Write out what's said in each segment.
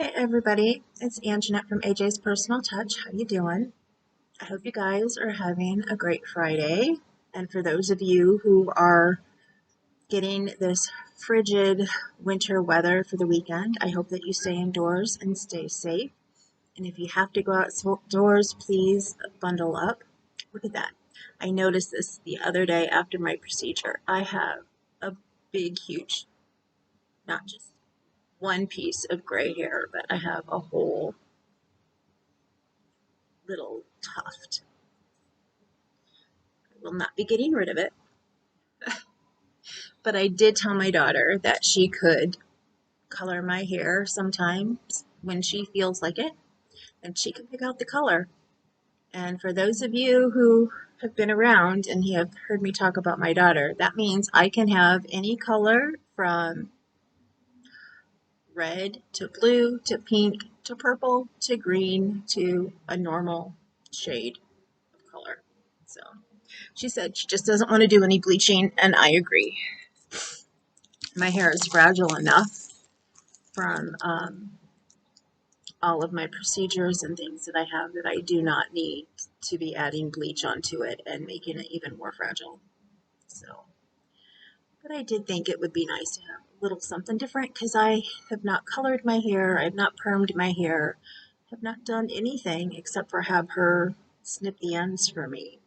Hey everybody, it's Anjanette from AJ's Personal Touch. How you doing? I hope you guys are having a great Friday. And for those of you who are getting this frigid winter weather for the weekend, I hope that you stay indoors and stay safe. And if you have to go outdoors, please bundle up. Look at that. I noticed this the other day after my procedure. I have a big, huge, not just one piece of gray hair, but I have a whole little tuft. I will not be getting rid of it, but I did tell my daughter that she could color my hair sometimes when she feels like it, and she can pick out the color. And for those of you who have been around and you have heard me talk about my daughter, that means I can have any color from red to blue to pink to purple to green to a normal shade of color. So she said she just doesn't want to do any bleaching, and I agree. My hair is fragile enough from all of my procedures and things that I have that I do not need to be adding bleach onto it and making it even more fragile. So, but I did think it would be nice to have a little something different because I have not colored my hair, I have not permed my hair, have not done anything except for have her snip the ends for me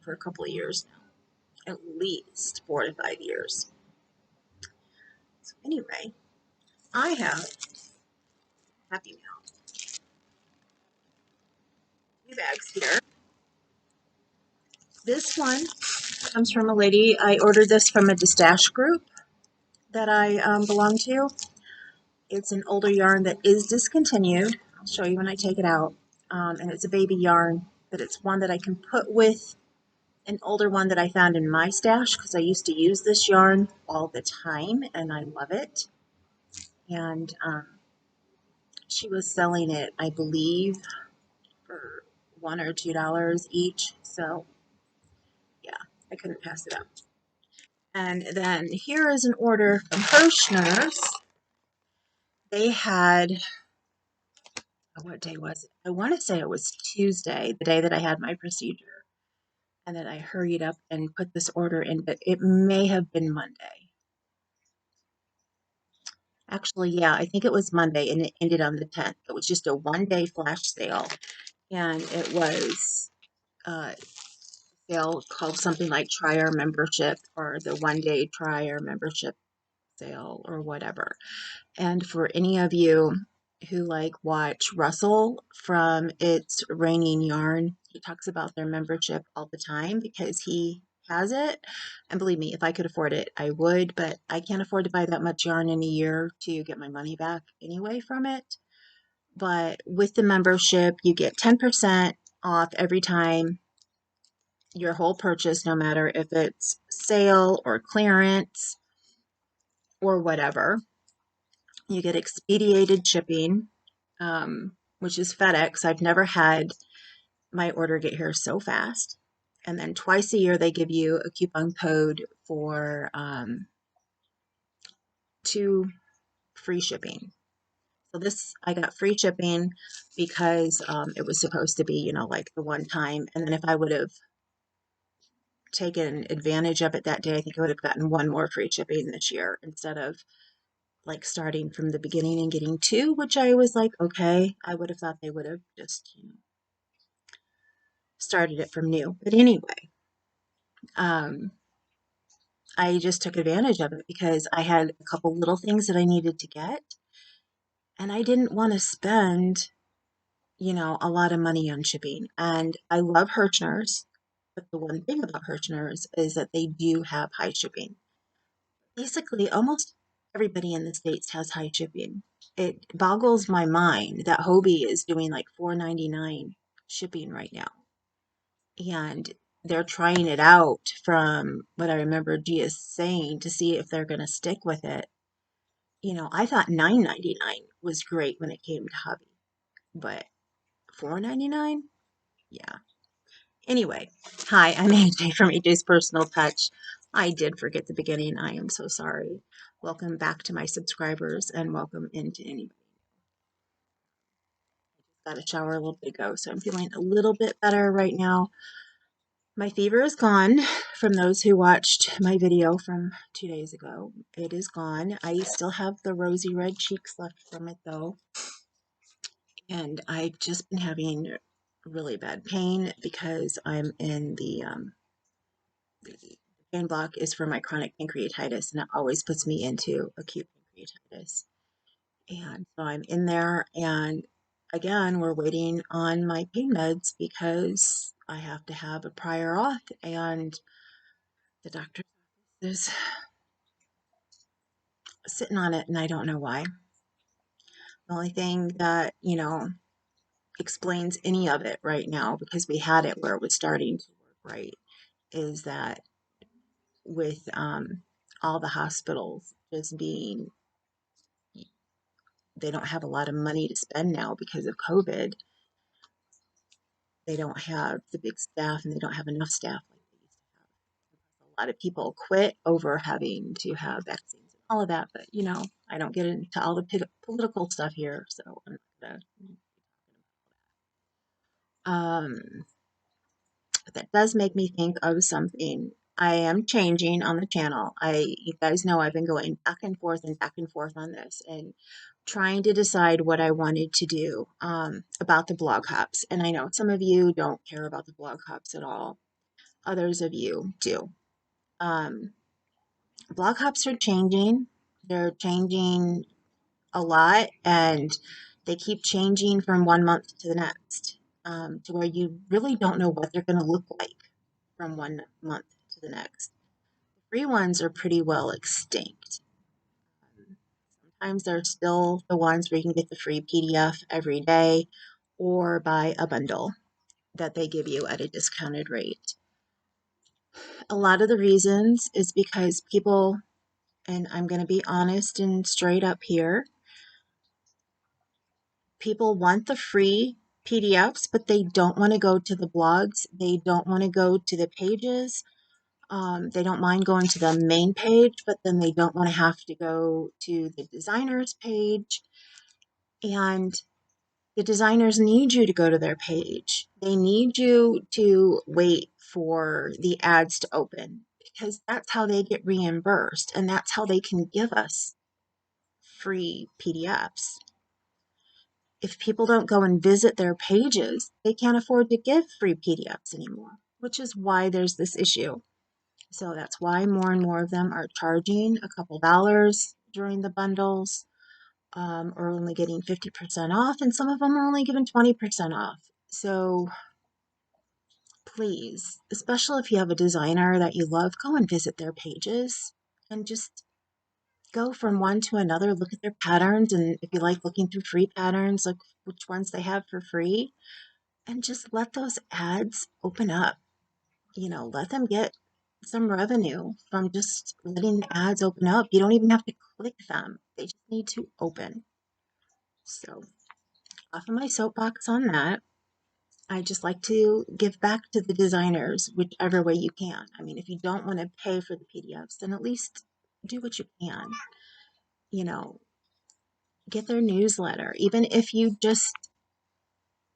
for a couple of years now, at least 4 to 5 years. So anyway, I have Happy Meal bags here. This one comes from a lady. I ordered this from a Destash group that I belong to. It's an older yarn that is discontinued. I'll show you when I take it out. And it's a baby yarn, but it's one that I can put with an older one that I found in my stash because I used to use this yarn all the time and I love it. And she was selling it, I believe, for $1 or $2 each. So yeah, I couldn't pass it up. And then here is an order from Herrschners. They had, what day was it? I want to say it was Tuesday, the day that I had my procedure. And then I hurried up and put this order in, but it may have been Monday. Actually, yeah, I think it was Monday and it ended on the 10th. It was just a one-day flash sale. And it was a sale called something like Try Our Membership or the one-day Try Our Membership sale or whatever. And for any of you who watch Russell from It's Raining Yarn, he talks about their membership all the time because he has it. And believe me, if I could afford it, I would, but I can't afford to buy that much yarn in a year to get my money back anyway from it. But with the membership, you get 10% off every time your whole purchase, no matter if it's sale or clearance or whatever. You get expedited shipping, which is FedEx. I've never had my order get here so fast. And then twice a year, they give you a coupon code for 2 free shipping. So this, I got free shipping because it was supposed to be, like the one time. And then if I would have taken advantage of it that day, I think I would have gotten one more free shipping this year instead of starting from the beginning and getting 2, which I was like, okay, I would have thought they would have just, started it from new. But anyway, I just took advantage of it because I had a couple little things that I needed to get, and I didn't want to spend, a lot of money on shipping. And I love Herrschners, but the one thing about Herrschners is that they do have high shipping. Basically, almost everybody in the States has high shipping. It boggles my mind that Hobie is doing like $4.99 shipping right now. And they're trying it out from what I remember Gia saying to see if they're going to stick with it. I thought $9.99 was great when it came to Hobby, but $4.99? Yeah. Anyway, hi, I'm AJ from AJ's Personal Touch. I did forget the beginning. I am so sorry. Welcome back to my subscribers and welcome into anybody got a shower a little bit ago, so I'm feeling a little bit better right now. My fever is gone. From those who watched my video from 2 days ago, it is gone. I still have the rosy red cheeks left from it though, and I've just been having really bad pain because I'm in the pain block is for my chronic pancreatitis, and it always puts me into acute pancreatitis. And so I'm in there, and again, we're waiting on my pain meds because I have to have a prior auth, and the doctor is sitting on it, and I don't know why. The only thing that, explains any of it right now, because we had it where it was starting to work right, is that with all the hospitals just being, they don't have a lot of money to spend now because of COVID. They don't have the big staff, and they don't have enough staff like they used to have. A lot of people quit over having to have vaccines and all of that, but I don't get into all the political stuff here, so I'm not gonna. But that does make me think of something. I am changing on the channel. You guys know I've been going back and forth and back and forth on this and trying to decide what I wanted to do about the blog hops. And I know some of you don't care about the blog hops at all. Others of you do. Um, Blog hops are changing. They're changing a lot, and they keep changing from one month to the next, to where you really don't know what they're going to look like from one month to the next. The free ones are pretty well extinct. Sometimes they're still the ones where you can get the free PDF every day or buy a bundle that they give you at a discounted rate. A lot of the reasons is because people, and I'm going to be honest and straight up here, people want the free PDFs, but they don't want to go to the blogs. They don't want to go to the pages. They don't mind going to the main page, but then they don't want to have to go to the designer's page. And the designers need you to go to their page. They need you to wait for the ads to open because that's how they get reimbursed, and that's how they can give us free PDFs. If people don't go and visit their pages, they can't afford to give free PDFs anymore, which is why there's this issue. So that's why more and more of them are charging a couple dollars during the bundles, or only getting 50% off, and some of them are only giving 20% off. So please, especially if you have a designer that you love, go and visit their pages and just go from one to another, look at their patterns, and if you like looking through free patterns, look which ones they have for free, and just let those ads open up. Let them get some revenue from just letting the ads open up. You don't even have to click them. They just need to open. So, off of my soapbox on that, I just like to give back to the designers whichever way you can. I mean, if you don't want to pay for the PDFs, then at least do what you can. You know, get their newsletter, even if you just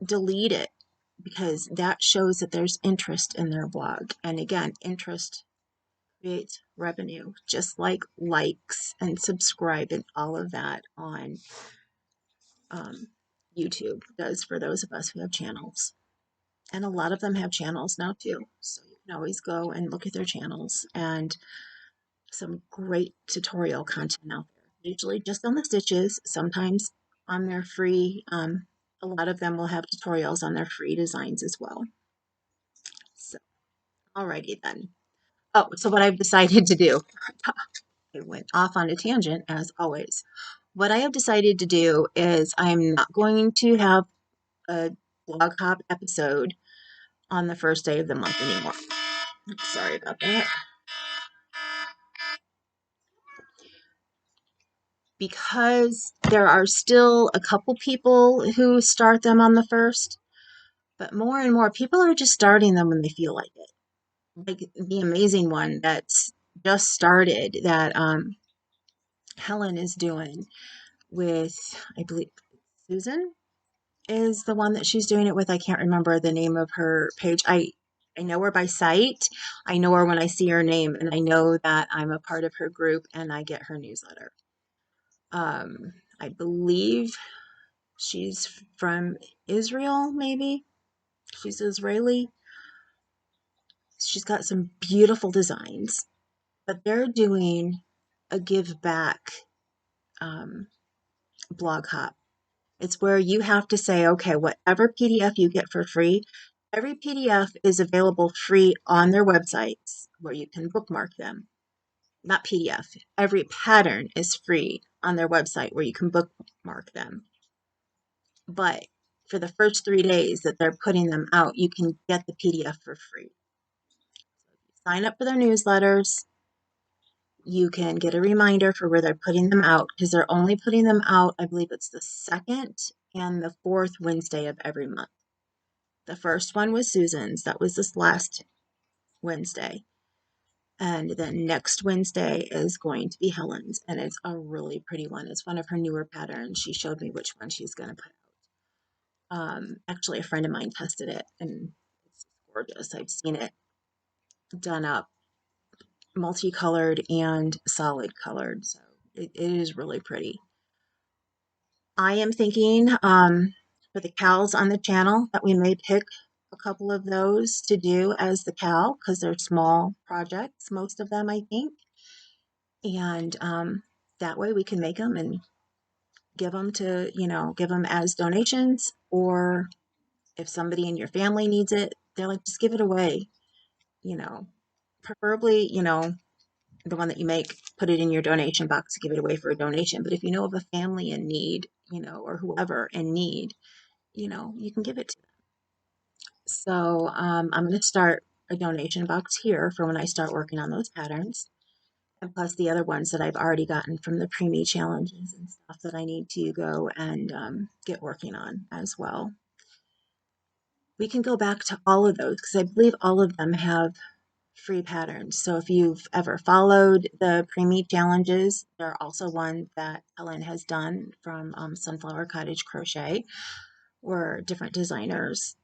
delete it, because that shows that there's interest in their blog. And again, interest creates revenue, just like likes and subscribe and all of that on YouTube does for those of us who have channels. And a lot of them have channels now too. So you can always go and look at their channels, and some great tutorial content out there. Usually just on the stitches, sometimes on their free, a lot of them will have tutorials on their free designs as well. So, alrighty then. Oh, so what I've decided to do, I went off on a tangent as always. What I have decided to do is I'm not going to have a blog hop episode on the first day of the month anymore. Sorry about that. Because there are still a couple people who start them on the first, but more and more people are just starting them when they feel like it. Like the amazing one that's just started that Helen is doing with, I believe, Susan. is the one that she's doing it with. I can't remember the name of her page. I know her by sight. I know her when I see her name, and I know that I'm a part of her group and I get her newsletter. I believe she's from Israel, maybe. She's Israeli. She's got some beautiful designs, but they're doing a give back um, blog hop. It's where you have to say, okay, whatever PDF you get for free, every PDF is available free on their websites where you can bookmark them. Not PDF. Every pattern is free on their website where you can bookmark them. But for the first 3 days that they're putting them out, you can get the PDF for free. Sign up for their newsletters. You can get a reminder for where they're putting them out because they're only putting them out, I believe it's the second and the fourth Wednesday of every month. The first one was Susan's. That was this last Wednesday. And then next Wednesday is going to be Helen's. And it's a really pretty one. It's one of her newer patterns. She showed me which one she's going to put out. Actually, a friend of mine tested it and it's gorgeous. I've seen it done up multicolored and solid colored. So it is really pretty. I am thinking for the cows on the channel that we may pick a couple of those to do as the cow because they're small projects, most of them, I think. And that way we can make them and give them to, give them as donations. Or if somebody in your family needs it, they're like, just give it away, you know, preferably, the one that you make, put it in your donation box to give it away for a donation. But if you know of a family in need, or whoever in need, you can give it to them. So I'm going to start a donation box here for when I start working on those patterns. And plus the other ones that I've already gotten from the preemie challenges and stuff that I need to go and get working on as well. We can go back to all of those because I believe all of them have free patterns. So if you've ever followed the preemie challenges, there are also one that Ellen has done from Sunflower Cottage Crochet, where different designers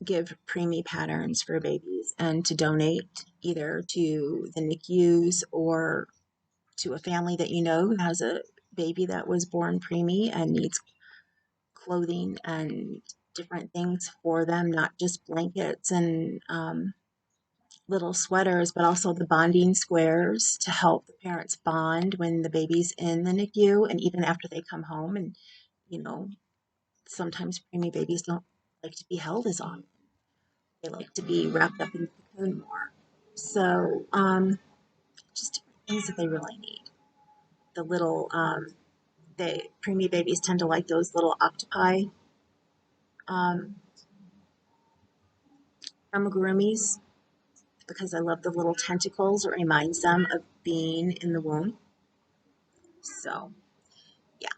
give preemie patterns for babies and to donate either to the NICUs or to a family that who has a baby that was born preemie and needs clothing and different things for them, not just blankets and little sweaters, but also the bonding squares to help the parents bond when the baby's in the NICU and even after they come home. And, sometimes preemie babies don't like to be held as often. They like to be wrapped up in the cocoon more. So, just different things that they really need. The little, preemie babies tend to like those little octopi um, amigurumis because I love the little tentacles. It reminds them of being in the womb. So, yeah,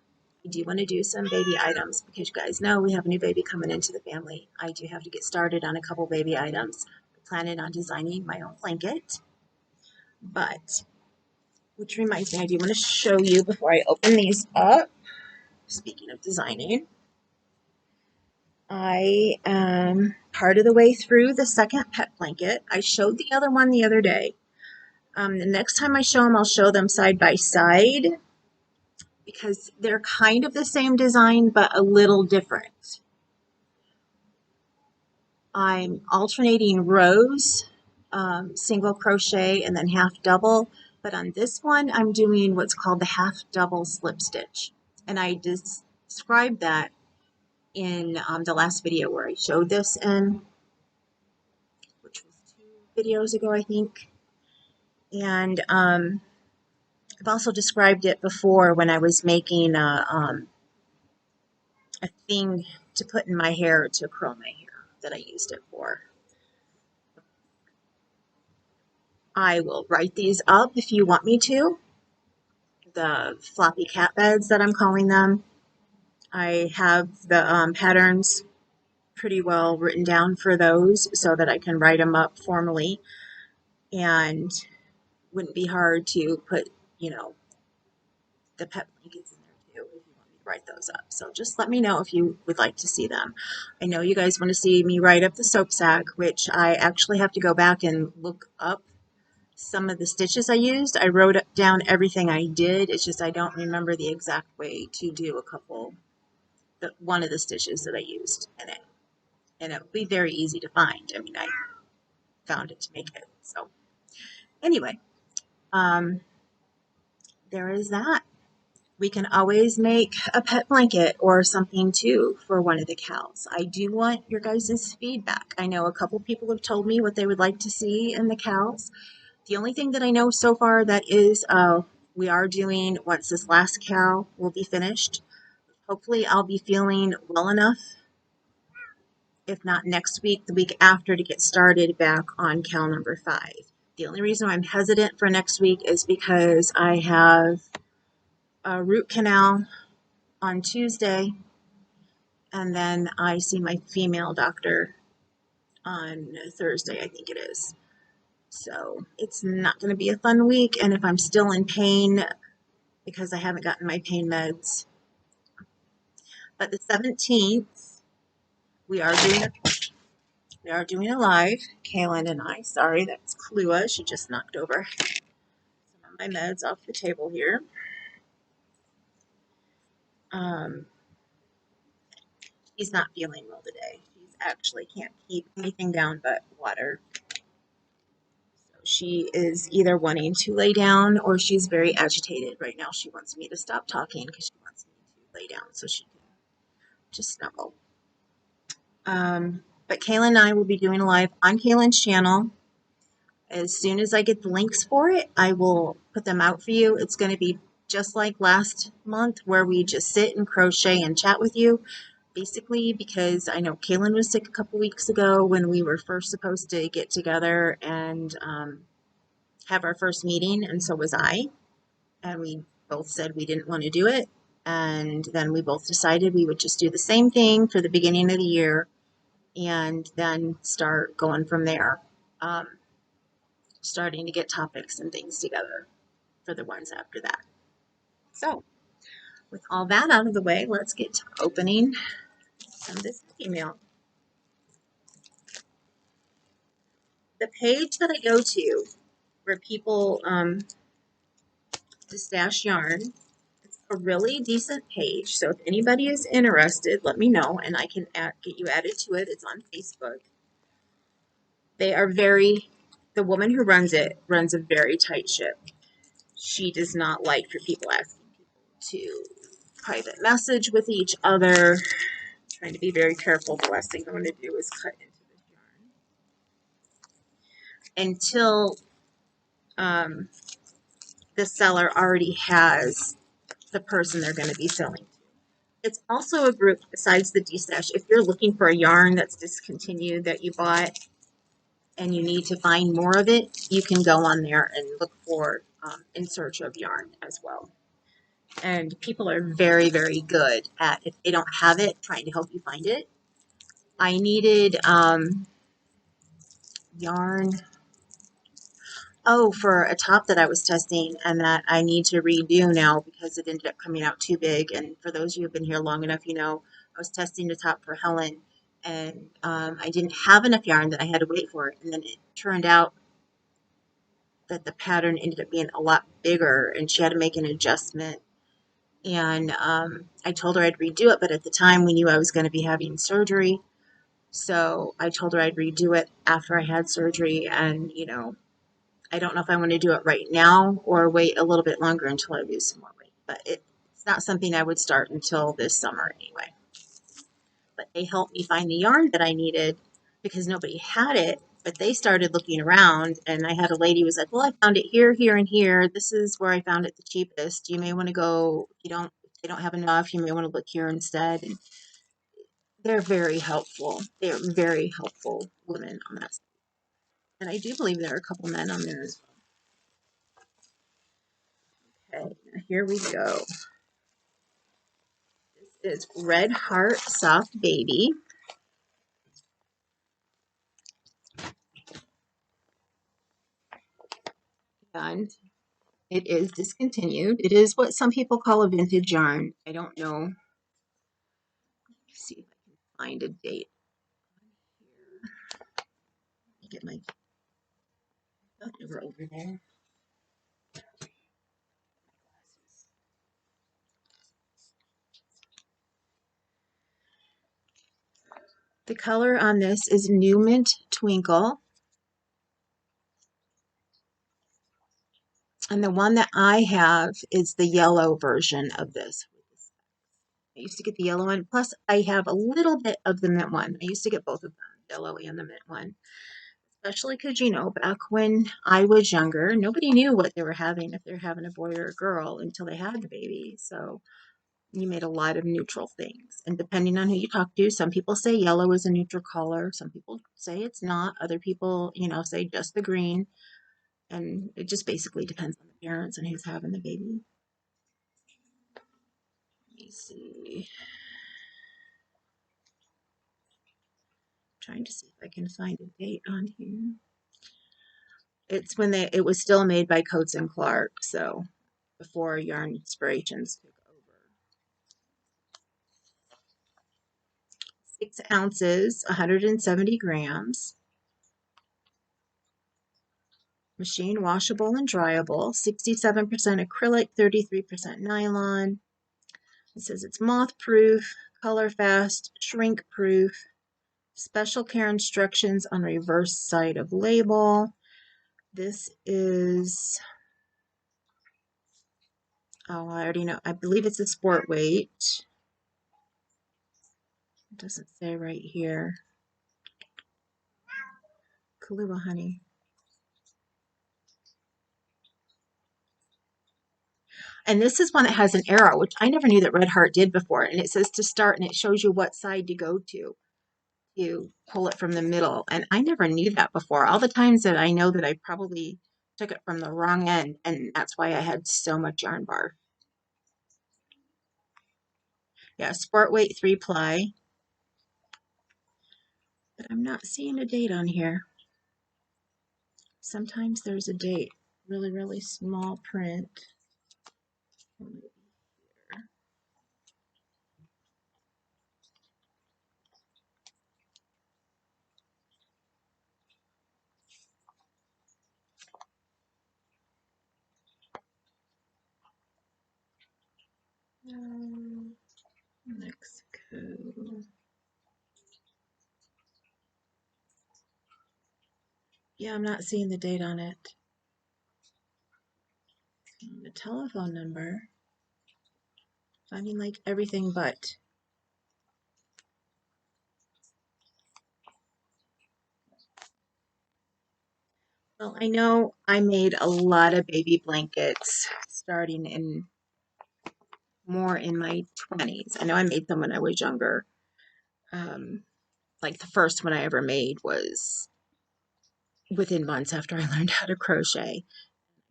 I do want to do some baby items because you guys know we have a new baby coming into the family. I do have to get started on a couple baby items. I'm planning on designing my own blanket, but which reminds me, I do want to show you before I open these up. Speaking of designing, I am part of the way through the second pet blanket. I showed the other one the other day. The next time I show them, I'll show them side by side because they're kind of the same design, but a little different. I'm alternating rows, single crochet and then half double. But on this one, I'm doing what's called the half double slip stitch. And I described that in the last video where I showed this in, which was 2 videos ago, I think. And I've also described it before when I was making a thing to put in my hair to curl my hair that I used it for. I will write these up if you want me to. The floppy cat beds that I'm calling them. I have the patterns pretty well written down for those so that I can write them up formally and wouldn't be hard to put, the pet blankets in there too if you want me write those up. So just let me know if you would like to see them. I know you guys want to see me write up the soap sack, which I actually have to go back and look up some of the stitches I used. I wrote down everything I did. It's just I don't remember the exact way to do one of the stitches that I used in it. And it would be very easy to find. I mean, I found it to make it. So anyway, um, there is that. We can always make a pet blanket or something too for one of the cows. I do want your guys' feedback. I know a couple people have told me what they would like to see in the cows. The only thing that I know so far that is we are doing, once this last cow will be finished, hopefully I'll be feeling well enough, if not next week, the week after, to get started back on cow number 5. The only reason I'm hesitant for next week is because I have a root canal on Tuesday, and then I see my female doctor on Thursday, I think it is. So it's not going to be a fun week, and if I'm still in pain because I haven't gotten my pain meds. But the 17th, we are doing a live, Kaylin and I. Sorry, that's Klua. She just knocked over some of my meds off the table here. She's not feeling well today. She's actually can't keep anything down but water. So she is either wanting to lay down or she's very agitated right now. She wants me to stop talking because she wants me to lay down so she can just snuggle. But Kaylin and I will be doing a live on Kaylin's channel. As soon as I get the links for it, I will put them out for you. It's going to be just like last month where we just sit and crochet and chat with you. Basically, because I know Kaylin was sick a couple weeks ago when we were first supposed to get together and have our first meeting, and so was I. And we both said we didn't want to do it. And then we both decided we would just do the same thing for the beginning of the year and then start going from there. Starting to get topics and things together for the ones after that. So, with all that out of the way, let's get to opening some of this email. The page that I go to where people Destash yarn, it's a really decent page. So if anybody is interested, let me know and I can get you added to it. It's on Facebook. They are the woman who runs it runs a very tight ship. She does not like for people asking people to private message with each other. Trying to be very careful. The last thing I want to do is cut into this yarn until the seller already has the person they're going to be selling to. It's also a group besides the Destash. If you're looking for a yarn that's discontinued that you bought and you need to find more of it, you can go on there and look for in search of yarn as well. And people are very, very good at, if they don't have it, trying to help you find it. I needed yarn, for a top that I was testing and that I need to redo now because it ended up coming out too big. And for those of you who have been here long enough, you know, I was testing the top for Helen and I didn't have enough yarn that I had to wait for it. And then it turned out that the pattern ended up being a lot bigger and she had to make an adjustment. And I told her I'd redo it, but at the time we knew I was going to be having surgery. So I told her I'd redo it after I had surgery. And, you know, I don't know if I want to do it right now or wait a little bit longer until I lose some more weight. But it's not something I would start until this summer anyway. But they helped me find the yarn that I needed because nobody had it. But they started looking around, and I had a lady who was like, well, I found it here, here, and here. This is where I found it the cheapest. You may want to go, if they don't have enough, you may want to look here instead. And they're very helpful. They're very helpful women on that side. And I do believe there are a couple men on there as well. Okay, now here we go. This is Red Heart Soft Baby. And It is discontinued. It is what some people call a vintage yarn. I don't know. Let's see if I can find a date here. Get my over there. The color on this is New Mint Twinkle. And the one that I have is the yellow version of this. I used to get the yellow one. Plus, I have a little bit of the mint one. I used to get both of them, yellow and the mint one. Especially because, you know, back when I was younger, nobody knew what they were having, if they were having a boy or a girl, until they had the baby. So you made a lot of neutral things. And depending on who you talk to, some people say yellow is a neutral color. Some people say it's not. Other people, you know, say just the green. And it just basically depends on the parents and who's having the baby. Let me see. Trying to see if I can find a date on here. It's when it was still made by Coates and Clark, so before Yarn Inspirations took over. 6 ounces, 170 grams. Machine washable and dryable. 67% acrylic, 33% nylon. It says it's moth proof, color fast, shrink proof. Special care instructions on reverse side of label. This is, oh, I already know. I believe it's a sport weight. It doesn't say right here. Kahlua honey. And this is one that has an arrow, which I never knew that Red Heart did before. And it says to start, and it shows you what side to go to. You pull it from the middle. And I never knew that before. All the times that I know that I probably took it from the wrong end, and that's why I had so much yarn bar. Yeah, sport weight 3-ply. But I'm not seeing a date on here. Sometimes there's a date. Really, really small print. Mexico. Yeah, I'm not seeing the date on it. The telephone number. Finding like everything but. Well, I know I made a lot of baby blankets starting in more in my 20s. I know I made them when I was younger. Like the first one I ever made was within months after I learned how to crochet.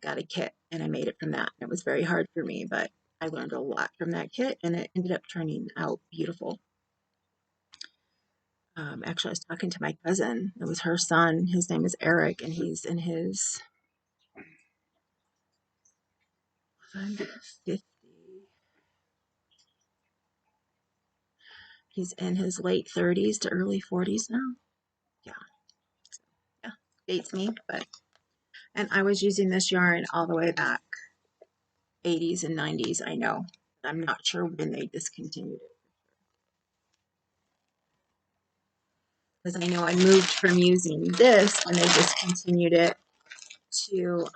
Got a kit and I made it from that. It was very hard for me, but I learned a lot from that kit and it ended up turning out beautiful. Actually, I was talking to my cousin. It was her son. His name is Eric, and he's in his 50. He's in his late 30s to early 40s now. Yeah, yeah, dates me, but and I was using this yarn all the way back 80s and 90s. I know. I'm not sure when they discontinued it because I know I moved from using this when they discontinued it to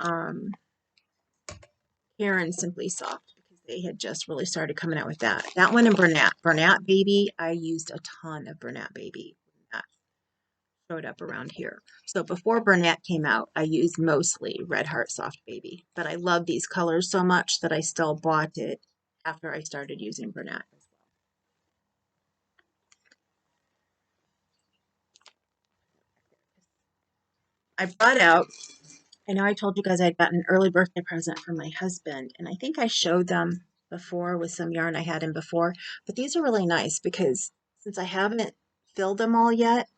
Karen Simply Soft because they had just really started coming out with that. That one and Bernat Baby, I used a ton of Bernat Baby. That showed up around here. So before Bernat came out, I used mostly Red Heart Soft Baby. But I love these colors so much that I still bought it after I started using Bernat as well. I brought out, I know I told you guys I'd gotten an early birthday present from my husband, and I think I showed them before with some yarn I had in before, but these are really nice because since I haven't filled them all yet,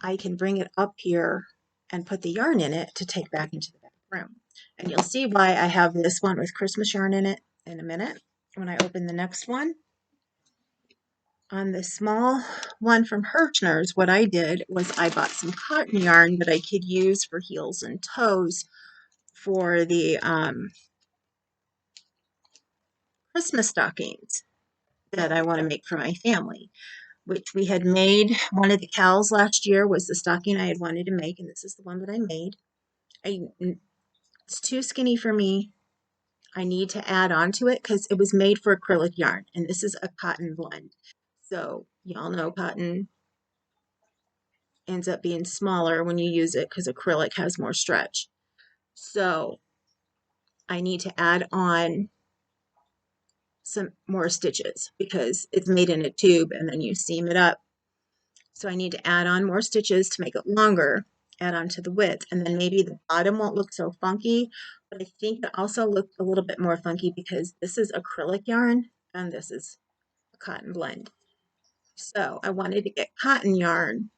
I can bring it up here and put the yarn in it to take back into the back room. And you'll see why I have this one with Christmas yarn in it in a minute when I open the next one. On the small one from Herrschners, what I did was I bought some cotton yarn that I could use for heels and toes for the Christmas stockings that I want to make for my family, which we had made. One of the cows last year was the stocking I had wanted to make, and this is the one that I made. It's too skinny for me. I need to add on to it because it was made for acrylic yarn, and this is a cotton blend. So y'all know cotton ends up being smaller when you use it because acrylic has more stretch. So I need to add on some more stitches because it's made in a tube and then you seam it up. So I need to add on more stitches to make it longer, add on to the width, and then maybe the bottom won't look so funky, but I think it also looked a little bit more funky because this is acrylic yarn and this is a cotton blend. So I wanted to get cotton yarn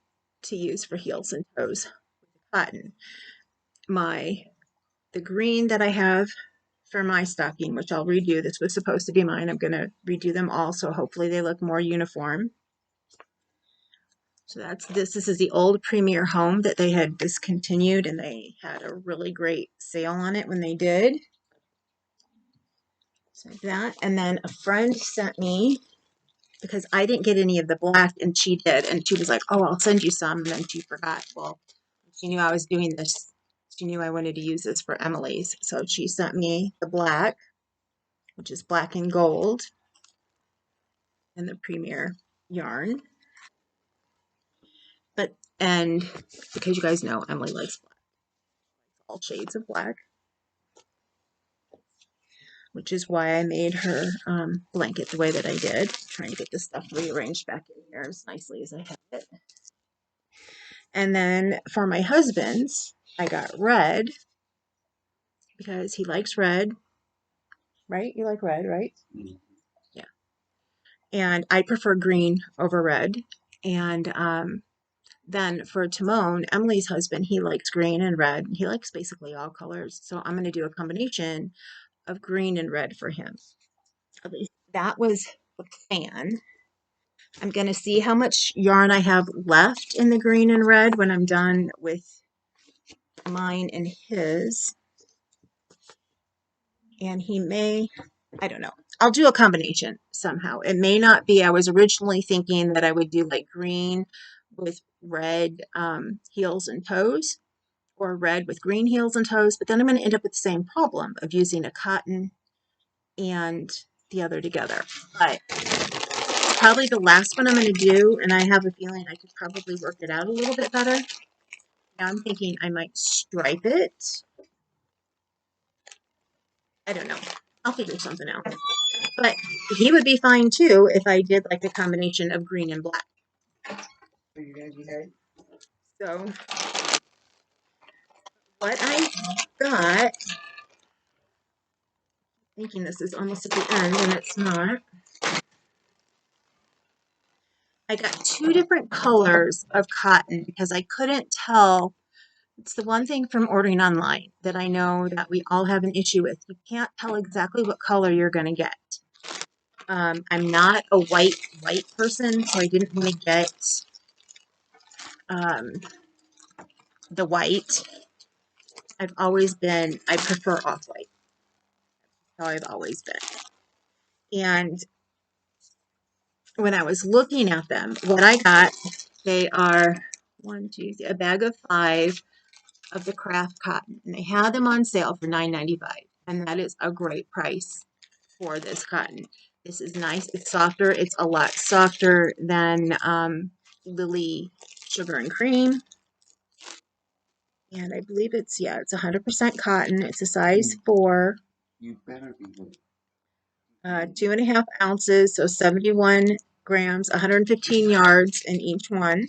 to use for heels and toes with the cotton. The green that I have for my stocking, which I'll redo. This was supposed to be mine. I'm going to redo them all, so hopefully they look more uniform. So that's this. This is the old Premier Home that they had discontinued, and they had a really great sale on it when they did. So that, and then a friend sent me, because I didn't get any of the black, and she did, and she was like, "Oh, I'll send you some," and then she forgot. Well, she knew I was doing this. She knew I wanted to use this for Emily's, so she sent me the black, which is black and gold, and the Premier yarn. And because you guys know Emily likes black, all shades of black, which is why I made her blanket the way that I did, trying to get this stuff rearranged back in here as nicely as I have it. And then for my husband's, I got red because he likes red, right? You like red, right? Yeah. And I prefer green over red. And then for Timon, Emily's husband, he likes green and red. He likes basically all colors. So I'm going to do a combination of green and red for him. At least that was the plan. I'm going to see how much yarn I have left in the green and red when I'm done with mine and his. And he may, I don't know. I'll do a combination somehow. It may not be, I was originally thinking that I would do like green with red heels and toes, or red with green heels and toes, but then I'm going to end up with the same problem of using a cotton and the other together. But probably the last one I'm going to do, and I have a feeling I could probably work it out a little bit better. Now I'm thinking I might stripe it. I don't know. I'll figure something out. But he would be fine too if I did like a combination of green and black. Are you going to be good? So what I got, thinking this is almost at the end and it's not. I got two different colors of cotton because I couldn't tell. It's the one thing from ordering online that I know that we all have an issue with. You can't tell exactly what color you're going to get. I'm not a white person, so I didn't want to get the white. I prefer off-white. How I've always been. And when I was looking at them, what I got, they are a bag of 5 of the craft cotton, and they had them on sale for $9.95, and that is a great price for this cotton. This is nice. It's softer. It's a lot softer than Lily Sugar and Cream, and I believe it's 100% cotton. It's a size 4. You better be good. 2.5 ounces, so 71 grams, 115 yards in each one.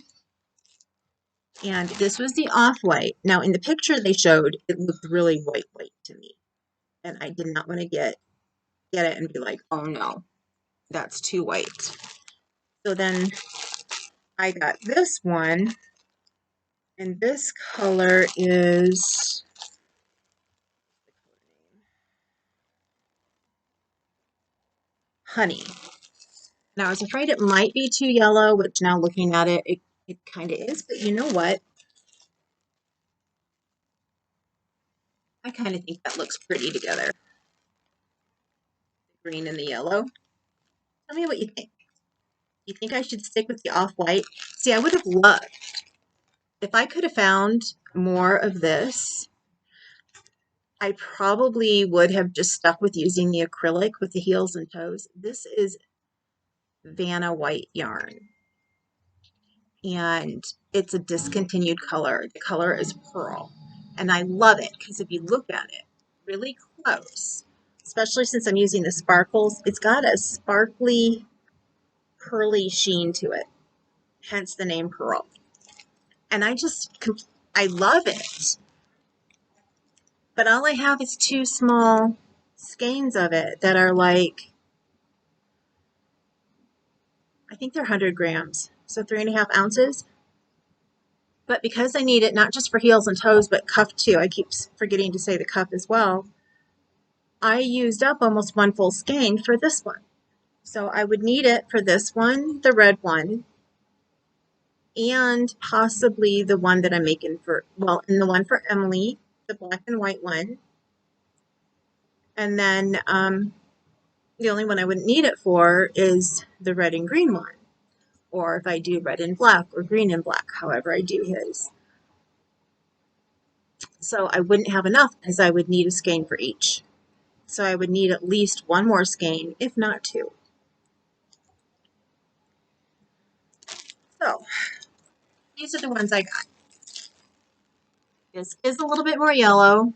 And this was the off-white. Now, in the picture they showed, it looked really white to me. And I did not want to get it and be like, oh no, that's too white. So then I got this one, and this color is honey. Now, I was afraid it might be too yellow, which now looking at it, it kind of is. But you know what? I kind of think that looks pretty together. The green and the yellow. Tell me what you think. You think I should stick with the off-white? See, I would have loved, if I could have found more of this, I probably would have just stuck with using the acrylic with the heels and toes. This is Vanna white yarn, and it's a discontinued color. The color is pearl, and I love it because if you look at it really close, especially since I'm using the sparkles, it's got a sparkly, pearly sheen to it, hence the name pearl. And I love it. But all I have is two small skeins of it that are like, I think they're 100 grams, so 3.5 ounces. But because I need it not just for heels and toes, but cuff too, I keep forgetting to say the cuff as well, I used up almost one full skein for this one. So I would need it for this one, the red one, and possibly the one that I'm making for, well, and the one for Emily, the black and white one. And then the only one I wouldn't need it for is the red and green one. Or if I do red and black or green and black, however I do his. So I wouldn't have enough because I would need a skein for each. So I would need at least one more skein, if not two. So these are the ones I got. This is a little bit more yellow,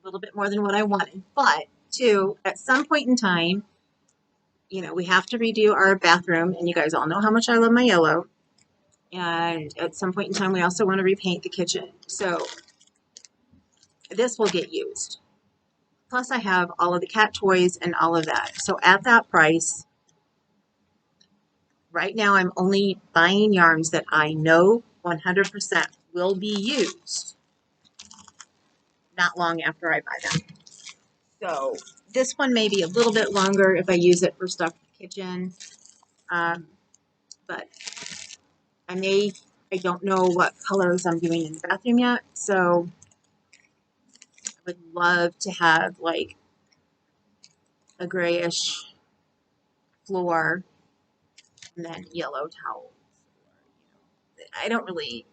a little bit more than what I wanted, but too, at some point in time, you know, we have to redo our bathroom, and you guys all know how much I love my yellow. And at some point in time, we also want to repaint the kitchen. So this will get used. Plus, I have all of the cat toys and all of that. So at that price, right now, I'm only buying yarns that I know 100% will be used not long after I buy them. So this one may be a little bit longer if I use it for stuff in the kitchen. But I don't know what colors I'm doing in the bathroom yet. So I would love to have like a grayish floor and then yellow towels. I don't really,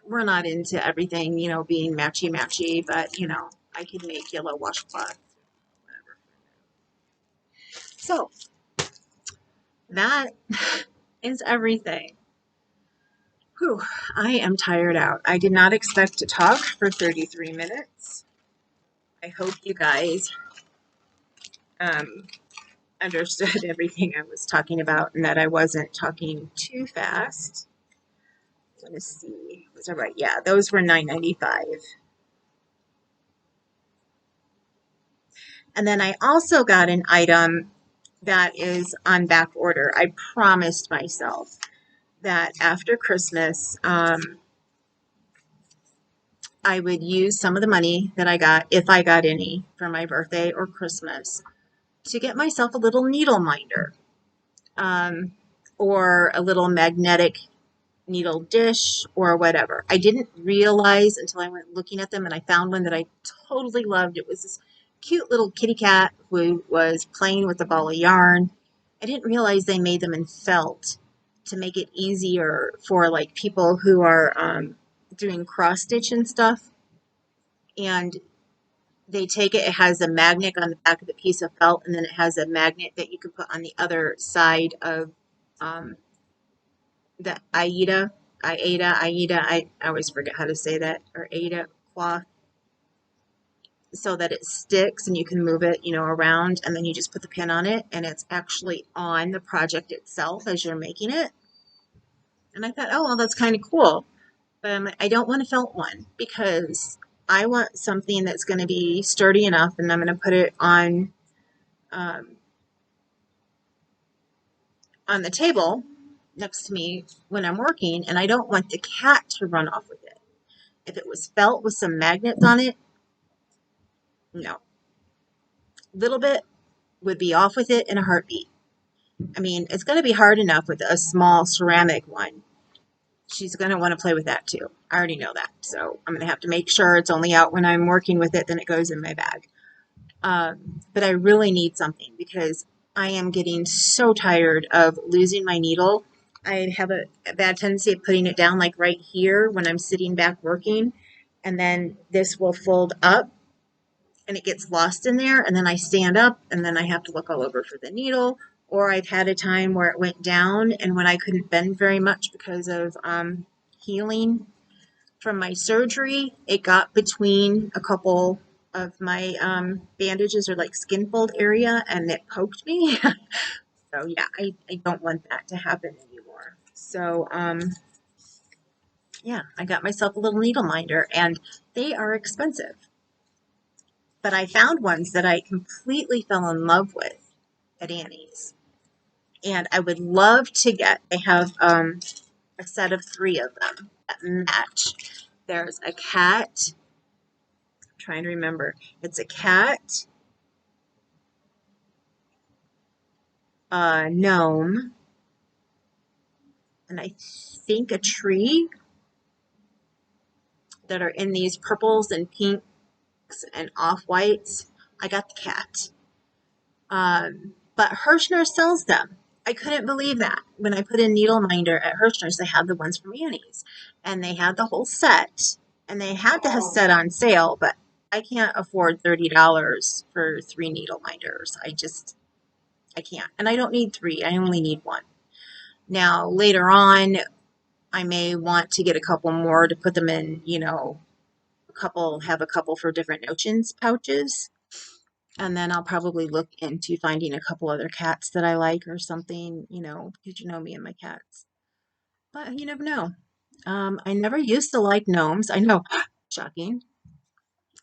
we're not into everything, you know, being matchy-matchy, but, you know, I could make yellow washcloth, whatever. So that is everything. Whew, I am tired out. I did not expect to talk for 33 minutes. I hope you guys understood everything I was talking about and that I wasn't talking too fast. Let me see. Was that right? Yeah, those were $9.95. And then I also got an item that is on back order. I promised myself that after Christmas, I would use some of the money that I got, if I got any, for my birthday or Christmas, to get myself a little needle minder, or a little magnetic needle dish or whatever. I didn't realize until I went looking at them, and I found one that I totally loved. It was this cute little kitty cat who was playing with a ball of yarn. I didn't realize they made them in felt to make it easier for like people who are doing cross stitch and stuff. And they take it, it has a magnet on the back of the piece of felt, and then it has a magnet that you can put on the other side of the Aida, I always forget how to say that, or Aida cloth, so that it sticks and you can move it, you know, around, and then you just put the pin on it, and it's actually on the project itself as you're making it. And I thought, oh, well, that's kind of cool. But I don't want a felt one because I want something that's going to be sturdy enough, and I'm going to put it um, on the table next to me when I'm working, and I don't want the cat to run off with it. If it was felt with some magnets on it, no. Little bit would be off with it in a heartbeat. I mean, it's going to be hard enough with a small ceramic one. She's going to want to play with that too. I already know that. So I'm going to have to make sure it's only out when I'm working with it, then it goes in my bag. But I really need something because I am getting so tired of losing my needle. I have a bad tendency of putting it down like right here when I'm sitting back working. And then this will fold up and it gets lost in there. And then I stand up and then I have to look all over for the needle. Or I've had a time where it went down and when I couldn't bend very much because of healing from my surgery, it got between a couple of my bandages or like skin fold area and it poked me. So yeah, I don't want that to happen anymore. So yeah, I got myself a little needle minder and they are expensive. But I found ones that I completely fell in love with at Annie's. And I would love to get, they have a set of 3 of them that match. There's a cat, I'm trying to remember, it's a cat, a gnome, and I think a tree that are in these purples and pinks and off-whites. I got the cat. But Herrschners sells them. I couldn't believe that. When I put in needle minder at Herrschners, they had the ones from Annie's. And they had the whole set. And they had the set on sale, but I can't afford $30 for 3 needle minders. I can't. And I don't need 3. I only need 1. Now, later on, I may want to get a couple more to put them in, have a couple for different notions pouches. And then I'll probably look into finding a couple other cats that I like or something, because you know me and my cats. But you never know. I never used to like gnomes. I know, shocking,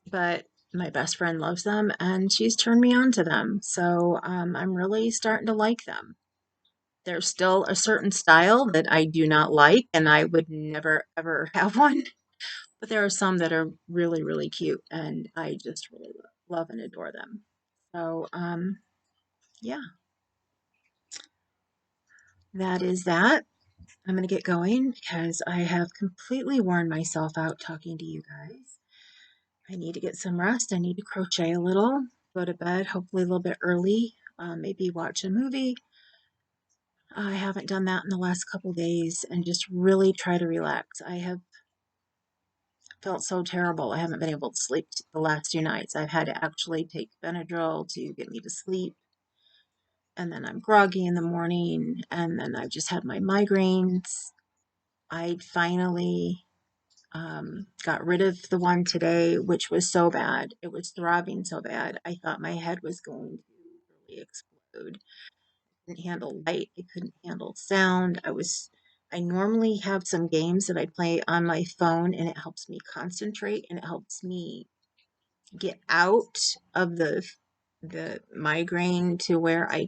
but my best friend loves them and she's turned me on to them. So I'm really starting to like them. There's still a certain style that I do not like and I would never ever have one. But there are some that are really, really cute and I just really love and adore them. So, yeah, that is that. I'm going to get going because I have completely worn myself out talking to you guys. I need to get some rest. I need to crochet a little, go to bed, hopefully a little bit early, maybe watch a movie. I haven't done that in the last couple days and just really try to relax. I have felt so terrible. I haven't been able to sleep the last 2 nights. I've had to actually take Benadryl to get me to sleep. And then I'm groggy in the morning. And then I've just had my migraines. I finally got rid of the one today, which was so bad. It was throbbing so bad. I thought my head was going to really explode. I couldn't handle light. I couldn't handle sound. I normally have some games that I play on my phone and it helps me concentrate and it helps me get out of the migraine to where I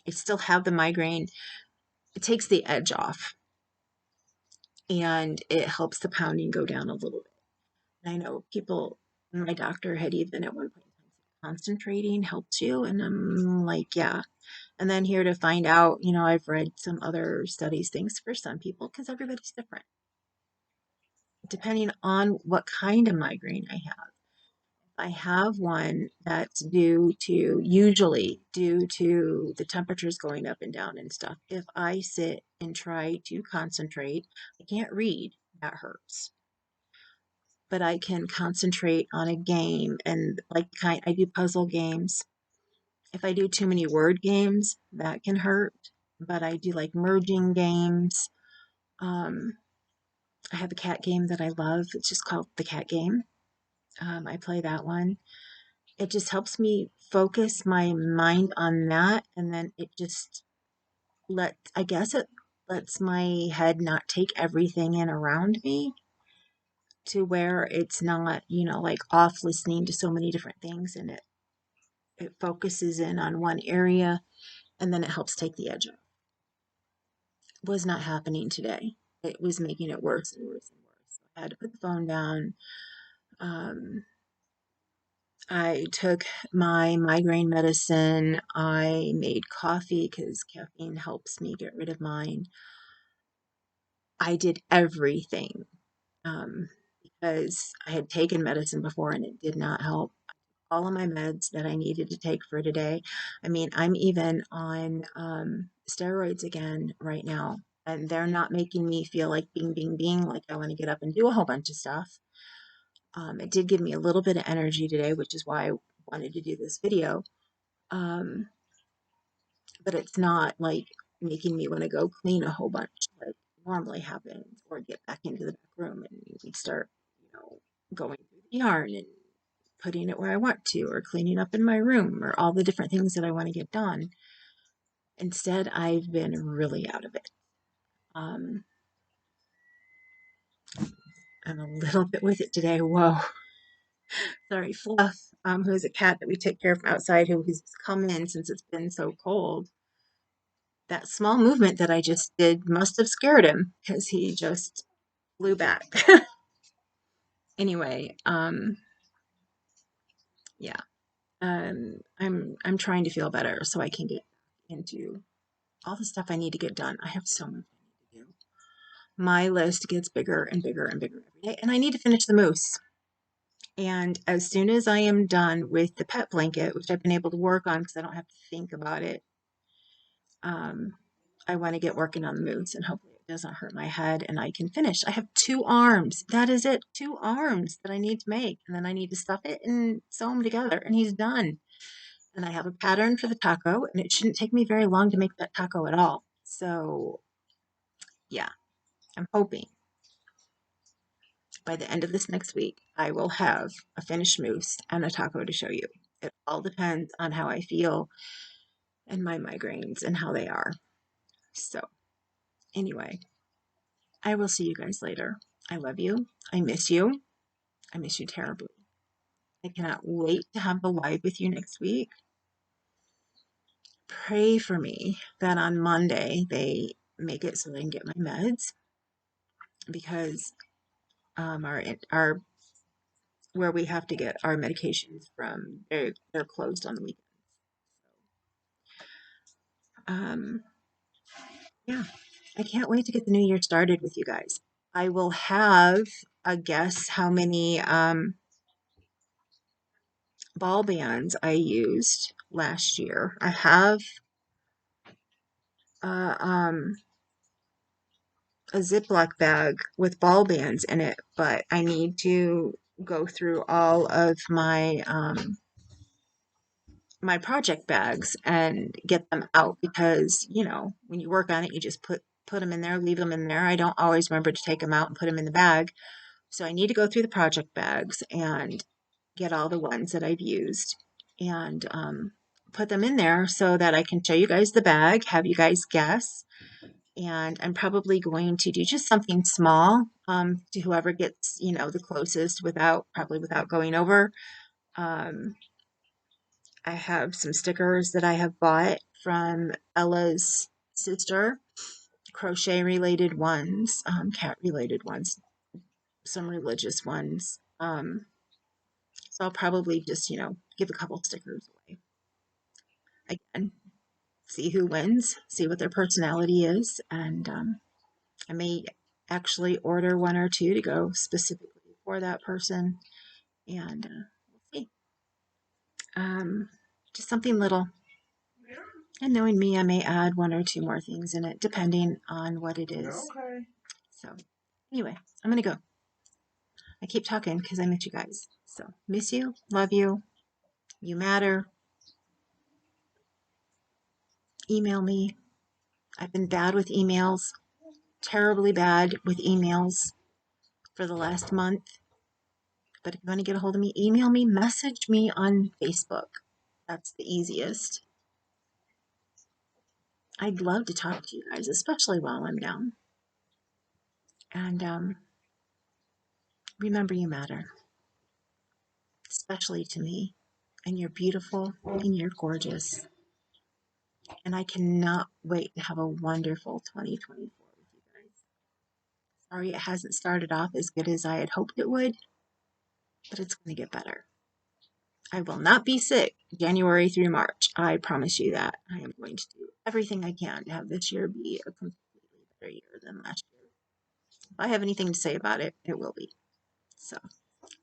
still have the migraine. It takes the edge off and it helps the pounding go down a little bit. I know people, my doctor had even at one point concentrating helps you, and I'm like, yeah. And then here to find out, I've read some other studies, things for some people, because everybody's different, depending on what kind of migraine I have. I have one that's usually due to the temperatures going up and down and stuff. If I sit and try to concentrate, I can't read, that hurts. But I can concentrate on a game and I do puzzle games. If I do too many word games, that can hurt. But I do like merging games. Um, I have a cat game that I love. It's just called the cat game. I play that one. It just helps me focus my mind on that, and then it just I guess it lets my head not take everything in around me to where it's not, like off listening to so many different things and it focuses in on one area and then it helps take the edge off. It was not happening today. It was making it worse and worse and worse. I had to put the phone down. Um, I took my migraine medicine. I made coffee because caffeine helps me get rid of mine. I did everything because I had taken medicine before and it did not help. All of my meds that I needed to take for today. I mean, I'm even on steroids again right now, and they're not making me feel like being, like I want to get up and do a whole bunch of stuff. It did give me a little bit of energy today, which is why I wanted to do this video. Um, but it's not like making me want to go clean a whole bunch like normally happens, or get back into the back room and we start, going through the yarn and putting it where I want to, or cleaning up in my room, or all the different things that I want to get done. Instead, I've been really out of it. Um, I'm a little bit with it today. Whoa. Sorry, Fluff, who's a cat that we take care of from outside, who's come in since it's been so cold. That small movement that I just did must have scared him because he just flew back. Anyway, yeah, I'm trying to feel better so I can get into all the stuff I need to get done. I have so much I need to do. My list gets bigger and bigger and bigger every day, and I need to finish the moose. And as soon as I am done with the pet blanket, which I've been able to work on because I don't have to think about it, um, I want to get working on the moose, and hopefully it doesn't hurt my head and I can finish. I have 2 arms. That is it. 2 arms that I need to make, and then I need to stuff it and sew them together, and he's done. And I have a pattern for the taco, and it shouldn't take me very long to make that taco at all. So, yeah, I'm hoping by the end of this next week, I will have a finished mousse and a taco to show you. It all depends on how I feel and my migraines and how they are. So, anyway, I will see you guys later. I love you. I miss you. I miss you terribly. I cannot wait to have the live with you next week. Pray for me that on Monday they make it so they can get my meds, because our where we have to get our medications from, they're closed on the weekends. Um, yeah, I can't wait to get the new year started with you guys. I will have a guess how many ball bands I used last year. I have uh, um, a Ziploc bag with ball bands in it, but I need to go through all of my project bags and get them out, because when you work on it, you just put them in there, leave them in there. I don't always remember to take them out and put them in the bag. So I need to go through the project bags and get all the ones that I've used, and put them in there so that I can show you guys the bag, have you guys guess. And I'm probably going to do just something small, to whoever gets, the closest, without going over. Um, I have some stickers that I have bought from Ella's sister, crochet related ones, cat related ones, some religious ones. So I'll probably just, give a couple stickers away. Again, see who wins, see what their personality is, and I may actually order 1 or 2 to go specifically for that person, and we'll see. Um, just something little. And knowing me, I may add 1 or 2 more things in it, depending on what it is. Okay. So, anyway, I'm going to go. I keep talking because I miss you guys. So, miss you, love you, you matter. Email me. I've been bad with emails, terribly bad with emails for the last month. But if you want to get a hold of me, email me, message me on Facebook. That's the easiest. I'd love to talk to you guys, especially while I'm down. And remember, you matter, especially to me. And you're beautiful and you're gorgeous. And I cannot wait to have a wonderful 2024 with you guys. Sorry it hasn't started off as good as I had hoped it would, but it's going to get better. I will not be sick January through March. I promise you that. I am going to do everything I can to have this year be a completely better year than last year. If I have anything to say about it, it will be. So,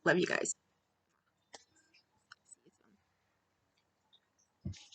love you guys.